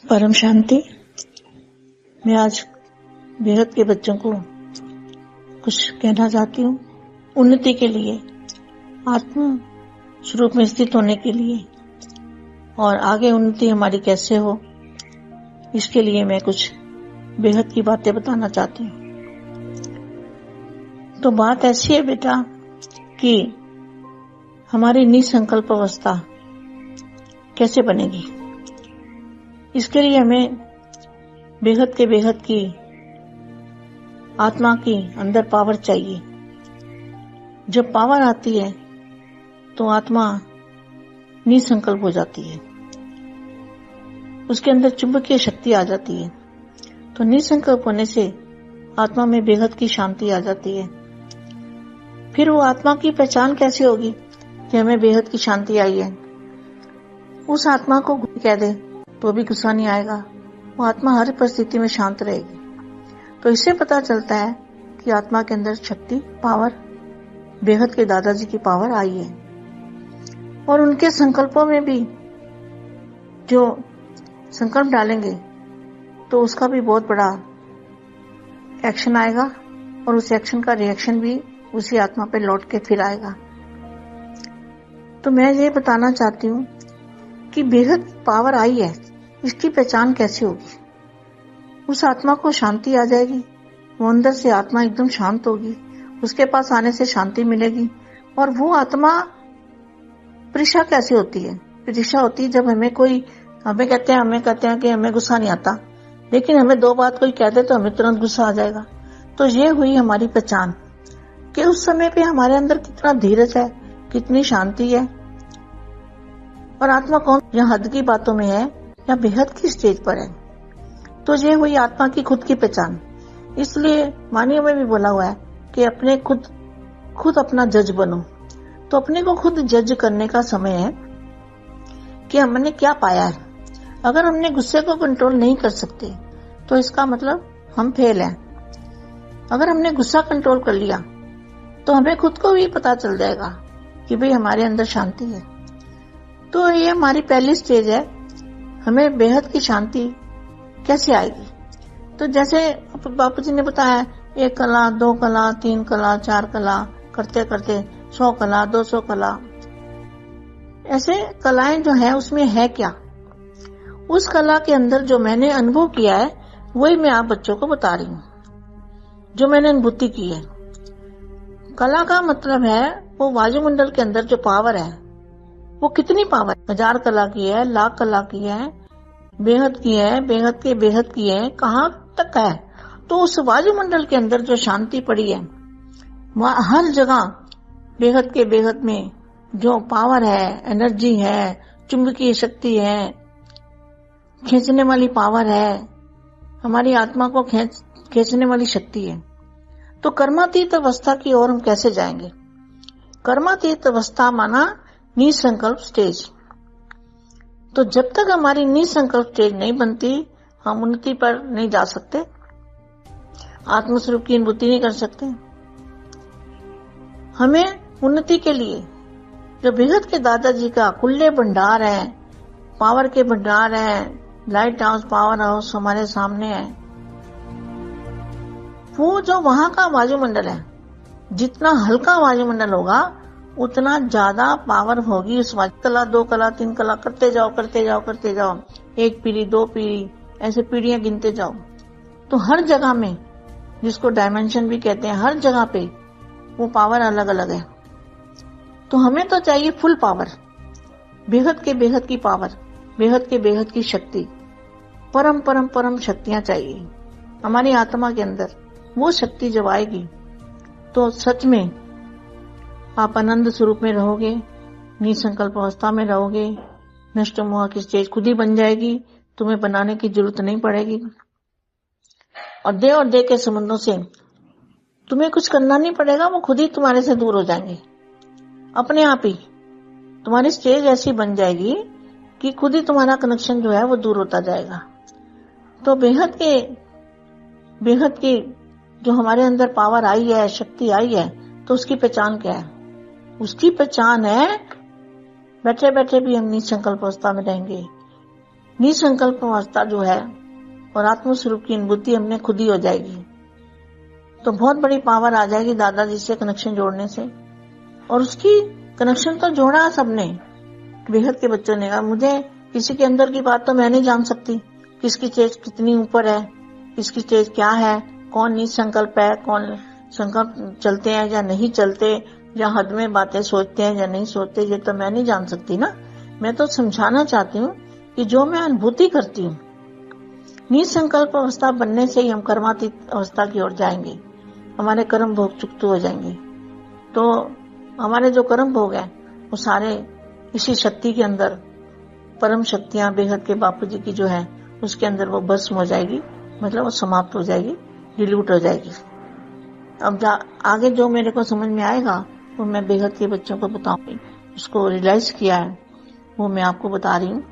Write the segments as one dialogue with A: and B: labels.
A: परम शांति। मैं आज बेहद के बच्चों को कुछ कहना चाहती हूँ। उन्नति के लिए, आत्म स्वरूप में स्थित होने के लिए और आगे उन्नति हमारी कैसे हो, इसके लिए मैं कुछ बेहद की बातें बताना चाहती हूँ। तो बात ऐसी है बेटा कि हमारी निसंकल्प अवस्था कैसे बनेगी। इसके लिए हमें बेहद की आत्मा की अंदर पावर चाहिए। जब पावर आती है तो आत्मा निसंकल्प हो जाती है, उसके अंदर चुंबकीय शक्ति आ जाती है। तो निसंकल्प होने से आत्मा में बेहद की शांति आ जाती है। फिर वो आत्मा की पहचान कैसे होगी कि हमें बेहद की शांति आई है। उस आत्मा को कह दे तो भी गुस्सा नहीं आएगा, वो आत्मा हर परिस्थिति में शांत रहेगी। तो इससे पता चलता है कि आत्मा के अंदर शक्ति, पावर, बेहद के दादाजी की पावर आई है। और उनके संकल्पों में भी जो संकल्प डालेंगे तो उसका भी बहुत बड़ा एक्शन आएगा और उस एक्शन का रिएक्शन भी उसी आत्मा पे लौट के फिर आएगा। तो मैं ये बताना चाहती हूँ कि बेहद पावर आई है, इसकी पहचान कैसे होगी। उस आत्मा को शांति आ जाएगी, वो अंदर से आत्मा एकदम शांत होगी, उसके पास आने से शांति मिलेगी। और वो आत्मा परीक्षा कैसे होती है? परीक्षा होती है जब हमें कहते हैं कि हमें गुस्सा नहीं आता, लेकिन हमें दो बात कोई कह दे तो हमें तुरंत गुस्सा आ जाएगा। तो ये हुई हमारी पहचान कि उस समय पे हमारे अंदर कितना धीरज है, कितनी शांति है। और आत्मा कौन, या हद की बातों में है या बेहद की स्टेज पर है। तो ये हुई आत्मा की खुद की पहचान। इसलिए वाणियों में भी बोला हुआ है कि अपने खुद अपना जज बनो। तो अपने को खुद जज करने का समय है कि हमने क्या पाया है। अगर हमने गुस्से को कंट्रोल नहीं कर सकते तो इसका मतलब हम फेल हैं। अगर हमने गुस्सा कंट्रोल कर लिया तो हमें खुद को भी पता चल जाएगा कि भाई हमारे अंदर शांति है। तो ये हमारी पहली स्टेज है। हमें बेहद की शांति कैसे आएगी? तो जैसे बापू जी ने बताया, 1 कला, 2 कला, 3 कला, 4 कला करते करते 100 कला, 200 कला, ऐसे कलाएं जो है उसमें है क्या? उस कला के अंदर जो मैंने अनुभव किया है वही मैं आप बच्चों को बता रही हूँ, जो मैंने अनुभूति की है। कला का मतलब है वो वायुमंडल के अंदर जो पावर है, वो कितनी पावर, 1000 कला की है, लाख कला की है, बेहद की है, बेहद की है, कहाँ तक है। तो उस वायुमंडल के अंदर जो शांति पड़ी है, वहाँ हर जगह बेहद में जो पावर है, एनर्जी है, चुंबकीय शक्ति है, खींचने वाली पावर है, हमारी आत्मा को खींचने वाली शक्ति है। तो कर्मातीत अवस्था की ओर हम कैसे जाएंगे? कर्मातीत अवस्था माना निसंकल्प स्टेज। तो जब तक हमारी निसंकल्प स्टेज नहीं बनती, हम उन्नति पर नहीं जा सकते, आत्मस्वरूप की अनुभूति नहीं कर सकते। हमें उन्नति के लिए जो बेहद के दादाजी का खुले भंडार है, पावर के भंडार है, लाइट हाउस, पावर हाउस हमारे सामने है, वो जो वहां का वायुमंडल है, जितना हल्का वायुमंडल होगा उतना ज्यादा पावर होगी उस कला, 2 कला, 3 कला करते जाओ। 1 पीढ़ी, 2 पीढ़ी, ऐसे पीढ़ियां गिनते जाओ। तो हर जगह में, जिसको डायमेंशन भी कहते हैं, हर जगह पे वो पावर अलग अलग है। तो हमें तो चाहिए फुल पावर, बेहद की पावर, बेहद की शक्ति, परम शक्तियां चाहिए हमारी आत्मा के अंदर। वो शक्ति जब आएगी तो सच में आप आनंद स्वरूप में रहोगे, निसंकल्प अवस्था में रहोगे, नष्ट मोह की स्टेज खुद ही बन जाएगी, तुम्हें बनाने की जरूरत नहीं पड़ेगी। और दे के संबंधों से तुम्हें कुछ करना नहीं पड़ेगा, वो खुद ही तुम्हारे से दूर हो जाएंगे अपने आप ही। तुम्हारी स्टेज ऐसी बन जाएगी कि खुद ही तुम्हारा कनेक्शन जो है वो दूर होता जाएगा। तो बेहद की जो हमारे अंदर पावर आई है, शक्ति आई है, तो उसकी पहचान क्या है? उसकी पहचान है बैठे बैठे भी हम निसंकल्प अवस्था में रहेंगे, निसंकल्प अवस्था जो है और आत्म स्वरूप की अनुभूति हमने खुद ही हो जाएगी। तो बहुत बड़ी पावर आ जाएगी दादाजी से कनेक्शन जोड़ने से। और उसकी कनेक्शन तो जोड़ा सबने, बेहद के बच्चों ने कहा मुझे किसी के अंदर की बात तो मैं नहीं जान सकती, किसकी चेज कितनी ऊपर है, किसकी चेज क्या है, कौन निसंकल्प है, कौन संकल्प चलते हैं या नहीं चलते, या हद में बातें सोचते हैं या नहीं सोचते, ये तो मैं नहीं जान सकती ना। मैं तो समझाना चाहती हूँ कि जो मैं अनुभूति करती हूँ, निसंकल्प अवस्था बनने से ही हम कर्मातीत अवस्था की ओर जाएंगे, हमारे कर्म भोग चुक्त हो जाएंगे। तो हमारे जो कर्म भोग है वो सारे इसी शक्ति के अंदर, परम शक्तियां बेहद के बापू जी की जो है उसके अंदर वो भस्म हो जाएगी, मतलब वो समाप्त हो जाएगी, डिल्यूट हो जाएगी। अब आगे जो मेरे को समझ में आएगा वो मैं बेहद के बच्चों को बताऊंगी। उसको रियलाइज किया है वो मैं आपको बता रही हूँ।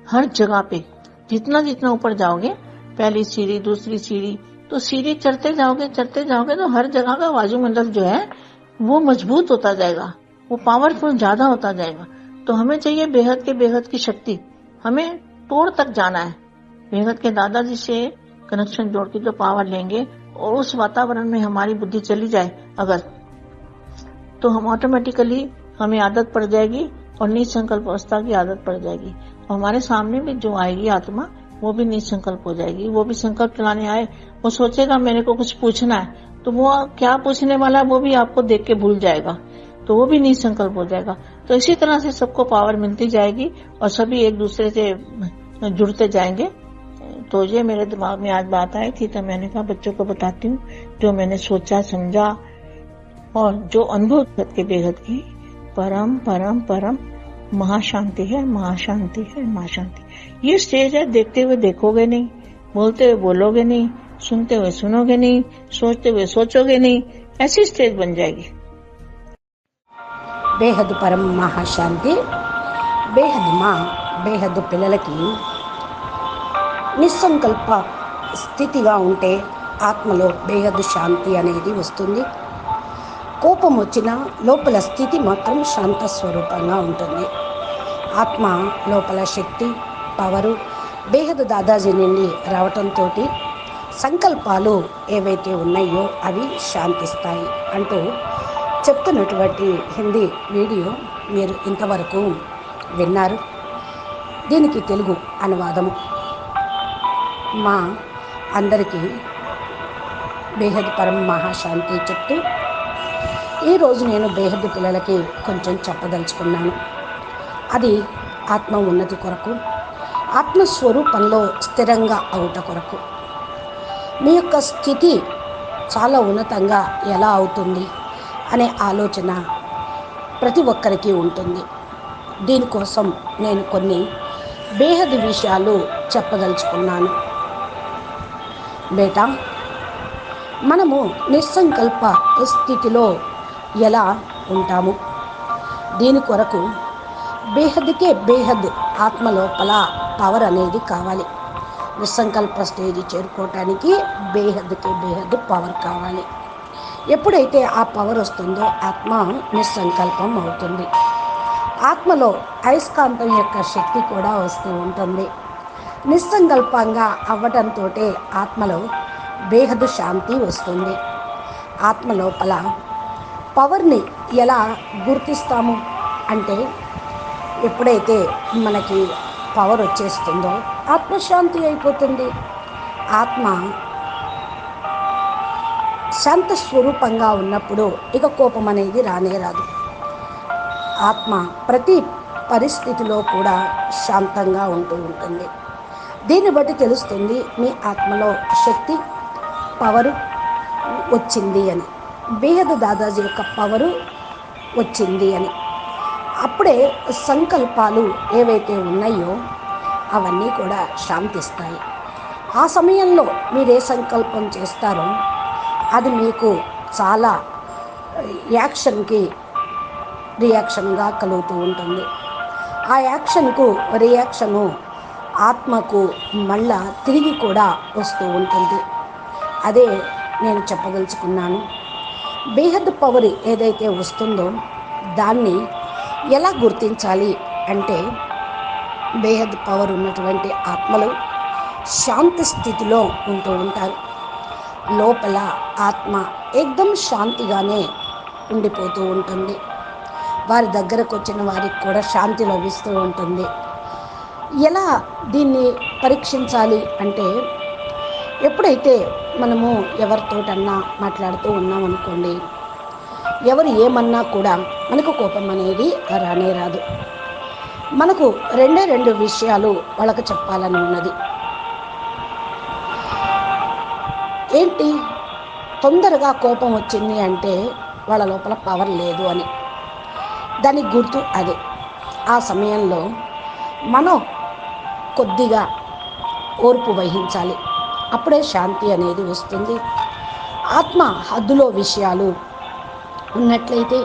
A: हर जगह पे जितना ऊपर जाओगे, पहली सीढ़ी दूसरी सीढ़ी, तो सीढ़ी चढ़ते जाओगे तो हर जगह का वायुमंडल जो है वो मजबूत होता जाएगा, वो पावरफुल ज्यादा होता जाएगा। तो हमें चाहिए बेहद की शक्ति, हमें तोड़ तक जाना है। बेहद के दादाजी से कनेक्शन जोड़ के जो पावर लेंगे और उस वातावरण में हमारी बुद्धि चली जाए अगर, तो हम ऑटोमेटिकली हमें आदत पड़ जाएगी और निसंकल्प अवस्था की आदत पड़ जाएगी। और हमारे सामने भी जो आएगी आत्मा वो भी निसंकल्प हो जाएगी। वो भी संकल्प चलाने आए, वो सोचेगा मेरे को कुछ पूछना है, तो वो क्या पूछने वाला है वो भी आपको देख के भूल जाएगा, तो वो भी निसंकल्प हो जाएगा। तो इसी तरह से सबको पावर मिलती जाएगी और सभी एक दूसरे से जुड़ते जाएंगे। तो ये मेरे दिमाग में आज बात आई थी, तो मैंने कहा बच्चों को बताती हूँ जो मैंने सोचा समझा और जो अनुभव के बेहद की परम परम परम महाशांति है, महाशांति है, महाशांति। ये स्टेज है, देखते हुए देखोगे नहीं, बोलते हुए बोलोगे नहीं, सुनते हुए सुनोगे नहीं, सोचते हुए सोचोगे नहीं, ऐसी स्टेज बन जाएगी।
B: బేహద్ పరం మహాశాంతి. బేహద్ పిల్లలకి నిస్సంకల్ప స్థితిగా ఉంటే ఆత్మలో బేహద్ శాంతి అనేది వస్తుంది. కోపం వచ్చినా లోపల స్థితి మాత్రం శాంత స్వరూపంగా ఉంటుంది. ఆత్మ లోపల శక్తి, పవరు బేహద్ దాదాజీ నుండి రావటంతో సంకల్పాలు ఏవైతే ఉన్నాయో అవి శాంతిస్తాయి అంటూ చెప్తున్నటువంటి హిందీ వీడియో మీరు ఇంతవరకు విన్నారు. దీనికి తెలుగు అనువాదము మా అందరికీ బేహద్ పరం మహాశాంతి చెప్తూ ఈరోజు నేను బేహద్ పిల్లలకి కొంచెం చెప్పదలుచుకున్నాను. అది ఆత్మ ఉన్నతి కొరకు, ఆత్మస్వరూపంలో స్థిరంగా అవుట కొరకు. మీ యొక్క స్థితి చాలా ఉన్నతంగా ఎలా అవుతుంది అనే ఆలోచన ప్రతి ఒక్కరికి ఉంటుంది. దీనికోసం నేను కొన్ని బేహద్ విషయాలు చెప్పదలుచుకున్నాను. బేటా, మనము నిస్సంకల్ప స్థితిలో ఎలా ఉంటాము? దీని కొరకు బేహద్కే బేహద్ ఆత్మ లోపల పవర్ అనేది కావాలి. నిస్సంకల్ప స్టేజ్ చేరుకోవటానికి బేహద్కే బేహద్ పవర్ కావాలి. ఎప్పుడైతే ఆ పవర్ వస్తుందో ఆత్మ నిస్సంకల్పం అవుతుంది. ఆత్మలో అయస్కాంతం యొక్క శక్తి కూడా వస్తూ ఉంటుంది. నిస్సంకల్పంగా అవ్వటంతో ఆత్మలో బేహద్ శాంతి వస్తుంది. ఆత్మ లోపల పవర్ని ఎలా గుర్తిస్తాము అంటే, ఎప్పుడైతే మనకి పవర్ వచ్చేస్తుందో ఆత్మశాంతి అయిపోతుంది. ఆత్మ శాంత స్వరూపంగా ఉన్నప్పుడు ఇక కోపం అనేది రానే రాదు. ఆత్మ ప్రతి పరిస్థితిలో కూడా శాంతంగా ఉంటూ ఉంటుంది. దీన్ని బట్టి తెలుస్తుంది మీ ఆత్మలో శక్తి, పవరు వచ్చింది అని, బేహద్ దాదాజీ యొక్క పవరు వచ్చింది అని. అప్పుడే సంకల్పాలు ఏవైతే ఉన్నాయో అవన్నీ కూడా శాంతిస్తాయి. ఆ సమయంలో మీరే సంకల్పం చేస్తారో అది మీకు చాలా రియాక్షన్గా కలుగుతూ ఉంటుంది. ఆ యాక్షన్కు రియాక్షను ఆత్మకు మళ్ళా తిరిగి కూడా వస్తూ ఉంటుంది. అదే నేను చెప్పదలుచుకున్నాను. బేహద్ పవర్ ఏదైతే వస్తుందో దాన్ని ఎలా గుర్తించాలి అంటే, బేహద్ పవర్ ఉన్నటువంటి ఆత్మలు శాంతి స్థితిలో ఉంటూ ఉంటారు. లోపల ఆత్మ ఏకదం శాంతిగానే ఉండిపోతూ ఉంటుంది. వారి దగ్గరకు వచ్చిన వారికి కూడా శాంతి లభిస్తూ ఉంటుంది. ఎలా దీన్ని పరీక్షించాలి అంటే, ఎప్పుడైతే మనము ఎవరితోటన్నా మాట్లాడుతూ ఉన్నాం అనుకోండి, ఎవరు ఏమన్నా కూడా మనకు కోపం అనేది రానే రాదు. మనకు రెండు విషయాలు వాళ్ళకి చెప్పాలని ఉన్నది. ఏంటి, తొందరగా కోపం వచ్చింది అంటే వాళ్ళ లోపల పవర్ లేదు అని. దానికి గుర్తు అదే. ఆ సమయంలో మనం కొద్దిగా ఓర్పు వహించాలి. అప్పుడే శాంతి అనేది వస్తుంది. ఆత్మ హద్దులో విషయాలు ఉన్నట్లయితే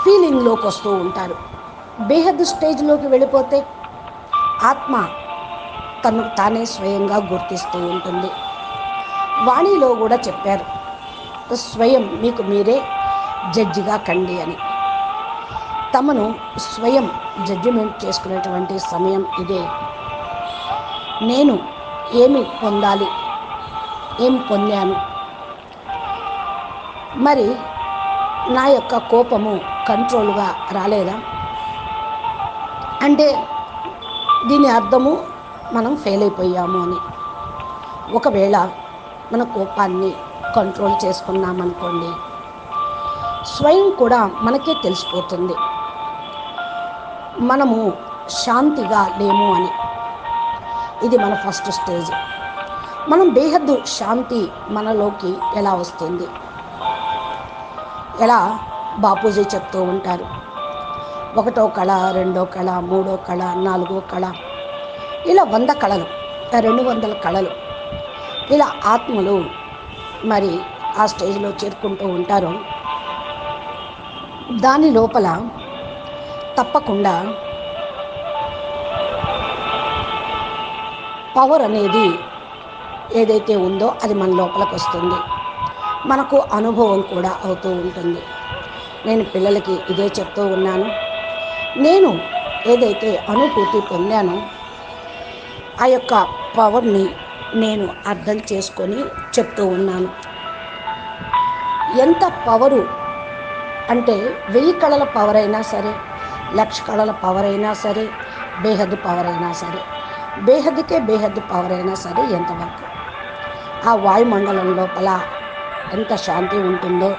B: ఫీలింగ్లోకి వస్తూ ఉంటారు. బేహద్దు స్టేజ్లోకి వెళ్ళిపోతే ఆత్మ తను తానే స్వయంగా గుర్తిస్తూ ఉంటుంది. వాణిలో కూడా చెప్పారు, స్వయం మీకు మీరే జడ్జిగా కండి అని. తమను స్వయం జడ్జిమెంట్ చేసుకునేటువంటి సమయం ఇదే. నేను ఏమి పొందాలి, ఏం పొందాను, మరి నా యొక్క కోపము కంట్రోల్గా రాలేదా అంటే దీని అర్థము మనం ఫెయిల్ అయిపోయాము అని. ఒకవేళ మన కోపాన్ని కంట్రోల్ చేసుకున్నామనుకోండి, స్వయం కూడా మనకే తెలిసిపోతుంది మనము శాంతిగా లేము అని. ఇది మన ఫస్ట్ స్టేజ్. మనం బేహద్దు శాంతి మనలోకి ఎలా వస్తుంది? ఎలా బాపూజీ చెప్తూ ఉంటారు, 1వ కళ, 2వ కళ, 3వ కళ, 4వ కళ, ఇలా 100 కళలు, 200 కళలు, ఇలా ఆత్మలు మరి ఆ స్టేజ్లో చేరుకుంటూ ఉంటారు. దాని లోపల తప్పకుండా పవర్ అనేది ఏదైతే ఉందో అది మన లోపలికి వస్తుంది. మనకు అనుభవం కూడా అవుతూ ఉంటుంది. నేను పిల్లలకి ఇదే చెప్తూ ఉన్నాను. నేను ఏదైతే అనుభూతి పొందానో ఆ యొక్క పవర్ని నేను అర్థం చేసుకొని చెప్తూ ఉన్నాను. ఎంత పవరు అంటే 1000 కళల పవర్ అయినా సరే, 1,00,000 కళల పవర్ అయినా సరే, బేహద్దు పవర్ అయినా సరే, బేహద్దుకే బేహద్దు పవర్ అయినా సరే, ఎంతవరకు ఆ వాయుమండలం లోపల ఎంత శాంతి ఉంటుందో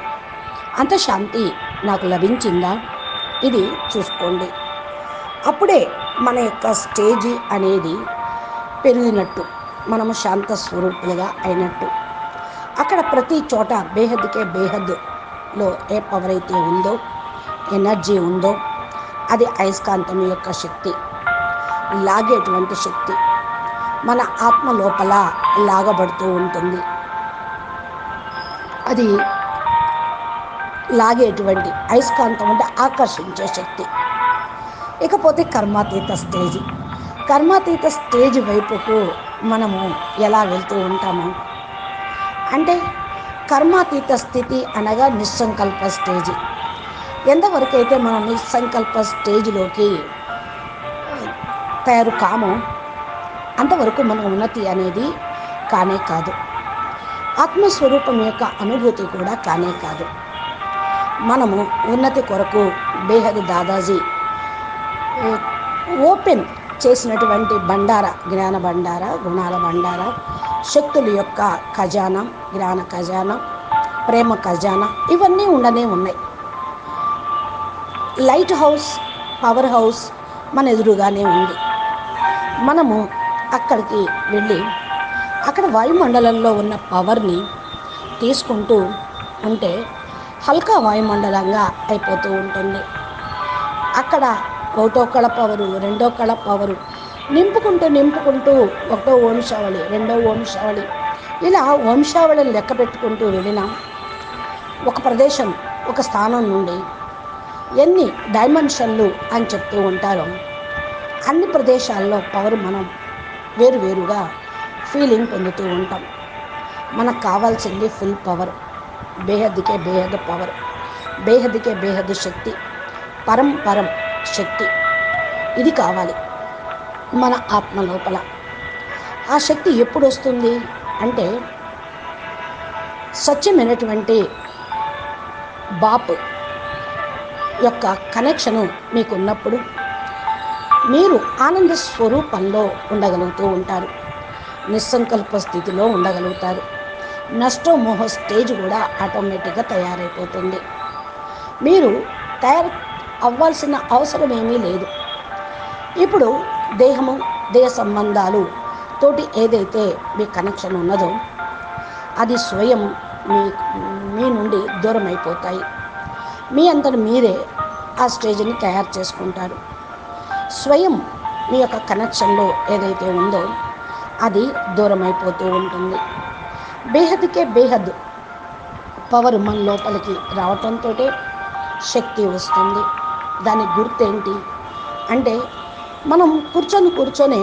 B: అంత శాంతి నాకు లభించిందా, ఇది చూసుకోండి. అప్పుడే మన యొక్క స్టేజీ అనేది పెరిగినట్టు, మనము శాంత స్వరూపులుగా అయినట్టు. అక్కడ ప్రతి చోట బేహద్దుకే బేహద్దులో ఏ పవర్ అయితే ఉందో, ఎనర్జీ ఉందో, అది అయస్కాంతం యొక్క శక్తి, లాగేటువంటి శక్తి మన ఆత్మ లోపల లాగబడుతూ ఉంటుంది. అది లాగేటువంటి అయస్కాంతం అంటే ఆకర్షించే శక్తి. ఇకపోతే కర్మాతీత స్టేజ్. కర్మాతీత స్టేజ్ వైపుకు మనము ఎలా వెళ్తూ ఉంటాము అంటే, కర్మాతీత స్థితి అనగా నిస్సంకల్ప స్టేజ్. ఎంతవరకైతే మనం నిస్సంకల్ప స్టేజ్లోకి తయారు కామో అంతవరకు మన ఉన్నతి అనేది కానే కాదు. ఆత్మస్వరూపం యొక్క అనుభూతి కూడా కానే కాదు. మనము ఉన్నతి కొరకు బేహద్ దాదాజీ ఓపెన్ చేసినటువంటి బండార, జ్ఞాన బండార, గుణాల బండార, శక్తుల యొక్క ఖజానా, జ్ఞాన ఖజానా, ప్రేమ ఖజానా, ఇవన్నీ ఉండనే ఉన్నాయి. లైట్ హౌస్, పవర్ హౌస్ మన ఎదురుగానే ఉంది. మనము అక్కడికి వెళ్ళి అక్కడ వాయుమండలంలో ఉన్న పవర్ని తీసుకుంటూ ఉంటే హల్కా వాయుమండలంగా అయిపోతూ ఉంటుంది. అక్కడ 1వ కళ పవరు, 2వ కళ పవరు నింపుకుంటూ 1వ వంశావళి, 2వ వంశావళి, ఇలా వంశావళిని లెక్క పెట్టుకుంటూ వెళ్ళినాం. ఒక ప్రదేశం, ఒక స్థానం నుండి ఎన్ని డైమెన్షన్లు అని చెప్తూ ఉంటారో అన్ని ప్రదేశాల్లో పవర్ మనం వేరువేరుగా ఫీలింగ్ పొందుతూ ఉంటాం. మనకు కావాల్సింది ఫుల్ పవర్, బేహద్దుకే బేహద్దు పవర్, బేహద్దుకే బేహద్దు శక్తి, పరం శక్తి, ఇది కావాలి మన ఆత్మ లోపల. ఆ శక్తి ఎప్పుడు వస్తుంది అంటే స్వచ్ఛమైనటువంటి బాపు యొక్క కనెక్షను మీకు ఉన్నప్పుడు మీరు ఆనంద స్వరూపంలో ఉండగలుగుతూ ఉంటారు. నిస్సంకల్ప స్థితిలో ఉండగలుగుతారు. నష్టమోహ స్టేజ్ కూడా ఆటోమేటిక్గా తయారైపోతుంది. మీరు తయారు అవ్వాల్సిన అవసరం ఏమీ లేదు. ఇప్పుడు దేహము, దేహ సంబంధాలు తోటి ఏదైతే మీ కనెక్షన్ ఉన్నదో అది స్వయం మీ నుండి దూరం అయిపోతాయి. మీ అంతటి మీరే ఆ స్టేజ్ని తయారు చేసుకుంటారు. స్వయం మీ యొక్క కనెక్షన్లో ఏదైతే ఉందో అది దూరం అయిపోతూ ఉంటుంది. బేహద్కే బేహద్ పవర్ మన లోపలికి రావటంతో శక్తి వస్తుంది. దాని గుర్తేంటి అంటే మనం కూర్చొని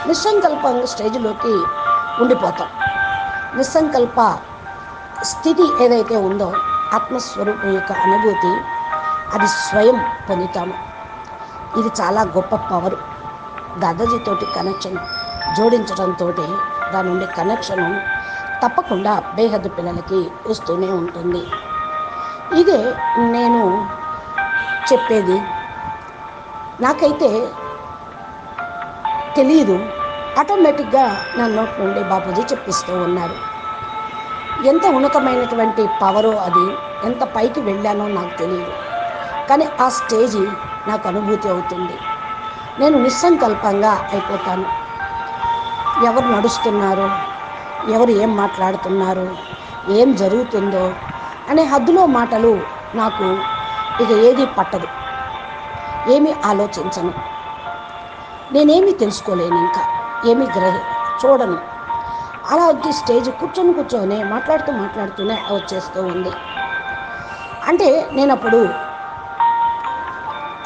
B: నిస్సంకల్ప స్టేజ్లోకి ఉండిపోతాం. నిస్సంకల్ప స్థితి ఏదైతే ఉందో ఆత్మస్వరూపం యొక్క అనుభూతి అది స్వయం పొందుతాము. ఇది చాలా గొప్ప పవర్. దాదాజీతోటి కనెక్షన్ జోడించడంతో దాని నుండి కనెక్షను తప్పకుండా బేహద్దు పిల్లలకి వస్తూనే ఉంటుంది. ఇదే నేను చెప్పేది. నాకైతే తెలియదు, ఆటోమేటిక్గా నా నోట్ నుండి బాపూజీ చెప్పిస్తూ ఉన్నారు. ఎంత ఉన్నతమైనటువంటి పవరో అది, ఎంత పైకి వెళ్ళానో నాకు తెలియదు. కానీ ఆ స్టేజి నాకు అనుభూతి అవుతుంది. నేను నిస్సంకల్పంగా అయిపోతాను. ఎవరు నడుస్తున్నారో, ఎవరు ఏం మాట్లాడుతున్నారో, ఏం జరుగుతుందో అనే హద్దులో మాటలు నాకు ఇక ఏది పట్టదు. ఏమీ ఆలోచించను. నేనేమీ తెలుసుకోలేను, ఇంకా ఏమీ చూడను. అలా స్టేజ్ కూర్చొని మాట్లాడుతూనే వచ్చేస్తూ ఉంది. అంటే నేను అప్పుడు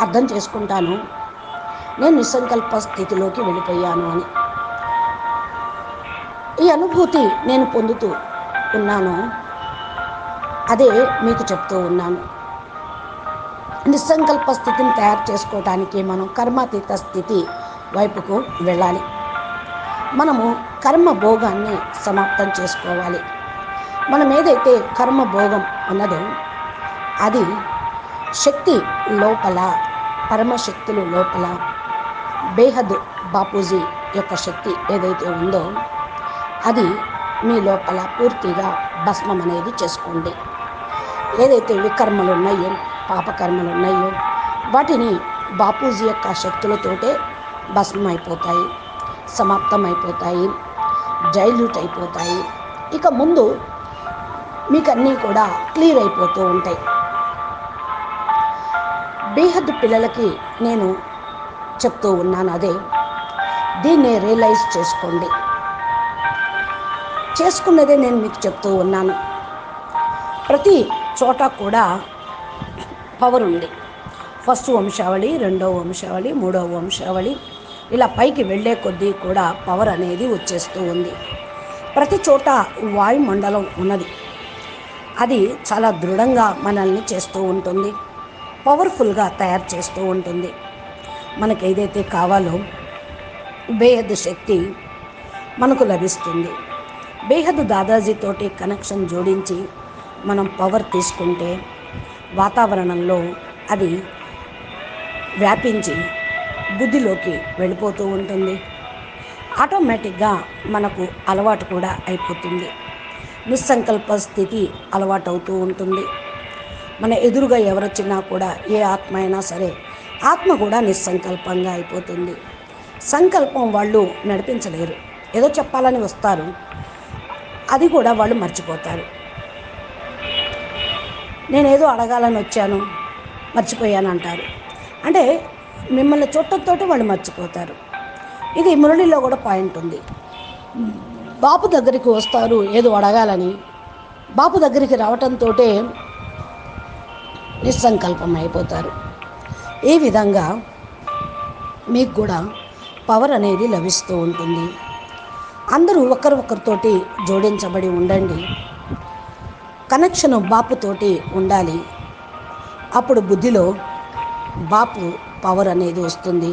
B: అర్థం చేసుకుంటాను, నేను నిస్సంకల్ప స్థితిలోకి వెళ్ళిపోయాను అని. ఈ అనుభూతి నేను పొందుతూ ఉన్నాను, అదే మీకు చెప్తూ ఉన్నాను. నిస్సంకల్ప స్థితిని తయారు చేసుకోవడానికి మనం కర్మాతీత స్థితి వైపుకు వెళ్ళాలి. మనము కర్మ భోగాన్ని సమాప్తం చేసుకోవాలి. మనం ఏదైతే కర్మ భోగం ఉన్నదో అది శక్తి లోపల, పరమశక్తులు లోపల బేహద్ బాపూజీ యొక్క శక్తి ఏదైతే ఉందో అది మీ లోపల పూర్తిగా భస్మం అనేది చేసుకోండి. ఏదైతే వికర్మలు ఉన్నాయో, పాపకర్మలు ఉన్నాయో వాటిని బాపూజీ యొక్క శక్తులతోటే భస్మం అయిపోతాయి, సమాప్తం అయిపోతాయి, డైల్యూట్ అయిపోతాయి. ఇక ముందు మీకు అన్నీ కూడా క్లియర్ అయిపోతూ ఉంటాయి. బేహద్ పిల్లలకి నేను చెప్తూ ఉన్నాను అదే, దీన్నే రియలైజ్ చేసుకోండి. చేసుకున్నదే నేను మీకు చెప్తూ ఉన్నాను. ప్రతి చోట కూడా పవర్ ఉంది. ఫస్ట్ వంశావళి, రెండవ వంశావళి, మూడవ వంశావళి, ఇలా పైకి వెళ్ళే కొద్దీ కూడా పవర్ అనేది వచ్చేస్తూ ఉంది. ప్రతి చోట వాయుమండలం ఉన్నది. అది చాలా దృఢంగా మనల్ని చేస్తూ ఉంటుంది, పవర్ఫుల్గా తయారు చేస్తూ ఉంటుంది. మనకు ఏదైతే కావాలో బేహద్ శక్తి మనకు లభిస్తుంది. బేహద్ దాదాజీతోటి కనెక్షన్ జోడించి మనం పవర్ తీసుకుంటే వాతావరణంలో అది వ్యాపించి బుద్ధిలోకి వెళ్ళిపోతూ ఉంటుంది. ఆటోమేటిక్గా మనకు అలవాటు కూడా అయిపోతుంది. నిస్సంకల్ప స్థితి అలవాటు అవుతూ ఉంటుంది. మన ఎదురుగా ఎవరొచ్చినా కూడా ఏ ఆత్మ అయినా సరే ఆత్మ కూడా నిస్సంకల్పంగా అయిపోతుంది. సంకల్పం వాళ్ళు నడిపించలేరు. ఏదో చెప్పాలని వస్తారు, అది కూడా వాళ్ళు మర్చిపోతారు. నేనేదో అడగాలని వచ్చాను, మర్చిపోయాను అంటారు. అంటే మిమ్మల్ని చూడటంతో వాళ్ళు మర్చిపోతారు. ఇది మురళిలో కూడా పాయింట్ ఉంది. బాపు దగ్గరికి వస్తారు ఏదో అడగాలని, బాపు దగ్గరికి రావటంతో నిస్సంకల్పం అయిపోతారు. ఈ విధంగా మీకు కూడా పవర్ అనేది లభిస్తూ ఉంటుంది. అందరూ ఒకరితోటి జోడించబడి ఉండండి. కనెక్షన్ బాపుతోటి ఉండాలి. అప్పుడు బుద్ధిలో బాపు పవర్ అనేది వస్తుంది.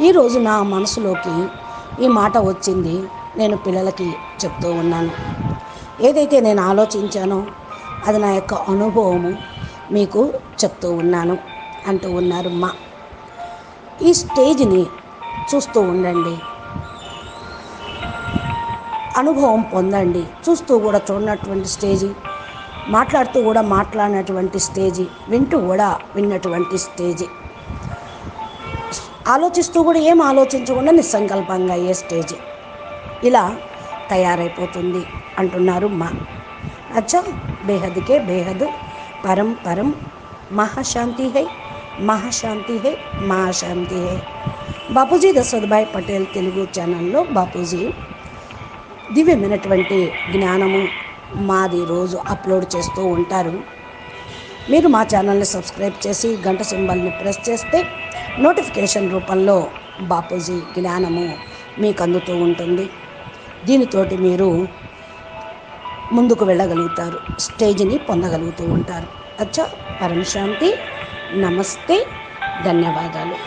B: ఈరోజు నా మనసులోకి ఈ మాట వచ్చింది, నేను పిల్లలకి చెప్తూ ఉన్నాను. ఏదైతే నేను ఆలోచించానో అది నా యొక్క అనుభవము మీకు చెప్తూ ఉన్నాను అంటూ ఉన్నారు మా. ఈ స్టేజ్ని చూస్తూ ఉండండి, అనుభవం పొందండి. చూస్తూ కూడా చూడనటువంటి స్టేజీ, మాట్లాడుతూ కూడా మాట్లాడినటువంటి స్టేజీ, వింటూ కూడా విన్నటువంటి స్టేజీ, ఆలోచిస్తూ కూడా ఏం ఆలోచించకుండా నిస్సంకల్పంగా అయ్యే స్టేజీ, ఇలా తయారైపోతుంది అంటున్నారు మా. అచ్చా, బేహద్కే బేహద్, పరం పరం, మహాశాంతి హై, మహాశాంతి హై, మహాశాంతి హై. బాపూజీ దశరథభాయ్ పటేల్ తెలుగు ఛానల్లో బాపూజీ దివ్యమైనటువంటి జ్ఞానము మాది రోజు అప్లోడ్ చేస్తూ ఉంటారు. మీరు మా ఛానల్ని సబ్స్క్రైబ్ చేసి గంట సింబల్ని ప్రెస్ చేస్తే నోటిఫికేషన్ రూపంలో బాపూజీ జ్ఞానము మీకు అందుతూ ఉంటుంది. దీనితోటి మీరు ముందుకు వెళ్ళగలుగుతారు, స్టేజ్ని పొందగలుగుతూ ఉంటారు. అచ్చా, పరం శాంతి, నమస్తే, ధన్యవాదాలు.